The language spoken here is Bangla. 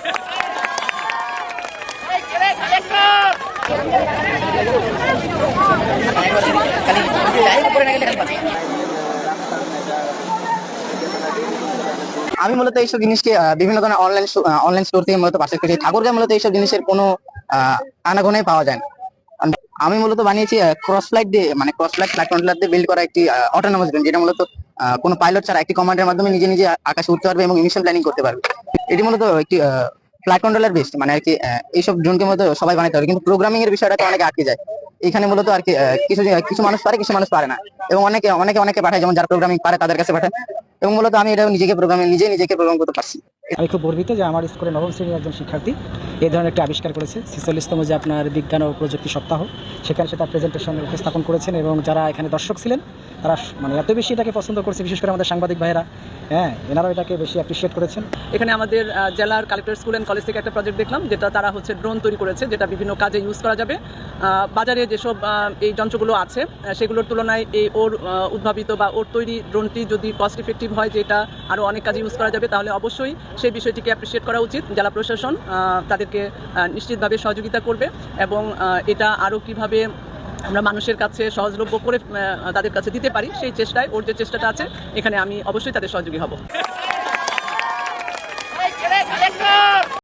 আমি মূলত এইসব জিনিসকে বিভিন্ন ধরনের অনলাইন স্টোর থেকে মূলত পারচেজ করেছি। ঠাকুরগাঁয়ে মূলত এইসব জিনিসের কোনো আনাগোনাই পাওয়া যায় না। আমি মূলত বানিয়েছি ক্রস ফ্লাইট দিয়ে, মানে ক্রস ফ্লাইট ফ্লাইট কন্ট্রোলার দিয়ে বিল্ড করা একটি অটোনমাস ড্রোন, যেটা মূলত কোনো পাইলট ছাড়া একটি কমান্ডের মাধ্যমে নিজে নিজে আকাশে উঠতে পারবে এবং মিশন প্ল্যানিং করতে পারবে। এটি মূলত একটি ফ্লাইট কন্ট্রোলার বেসড, মানে আর কি এইসব ড্রোনকে মূলত সবাই বানাতে পারে, কিন্তু প্রোগ্রামিং এর বিষয়টা তো অনেকে আটকে যায়। এখানে মূলত আর কি কিছু মানুষ পারে, কিছু মানুষ পারে না, এবং অনেকে পাঠায়, যেমন যারা প্রোগ্রামিং পারে তাদের কাছে পাঠায়। এবং মূলত আমি এটা নিজেকে প্রোগ্রাম করতে পারছি। আমি খুব গর্বিত যে আমার স্কুলে নবম শ্রেণীর একজন শিক্ষার্থী এই ধরনের একটা আবিষ্কার করেছে। 46তম যে আপনার বিজ্ঞান ও প্রযুক্তি সপ্তাহ, সেখানে সে তার প্রেজেন্টেশন উপস্থাপন করেছেন, এবং যারা এখানে দর্শক ছিলেন তারা মানে এত বেশি এটাকে পছন্দ করছে, বিশেষ করে আমাদের সাংবাদিক ভাইয়েরা, এনারাও এটাকে বেশি অ্যাপ্রিসিয়েট করেছেন। এখানে আমাদের জেলার কালেক্টর স্কুল অ্যান্ড কলেজ থেকে একটা প্রজেক্ট দেখলাম, যেটা তারা ড্রোন তৈরি করেছে, যেটা বিভিন্ন কাজে ইউজ করা যাবে। বাজারে যেসব এই যন্ত্রগুলো আছে সেগুলোর তুলনায় এই ওর উদ্ভাবিত বা ওর তৈরি ড্রোনটি যদি কস্ট ইফেক্টিভ হয়, যেটা আরও অনেক কাজে ইউজ করা যাবে, তাহলে অবশ্যই সেই বিষয়টিকে অ্যাপ্রিসিয়েট করা উচিত। জেলা প্রশাসন তাদেরকে নিশ্চিতভাবে সহযোগিতা করবে, এবং এটা আরও কিভাবে আমরা মানুষের কাছে সহজলভ্য করে তাদের কাছে দিতে পারি, সেই চেষ্টায় ওর যে চেষ্টাটা আছে, এখানে আমি অবশ্যই তাদের সহযোগী হব।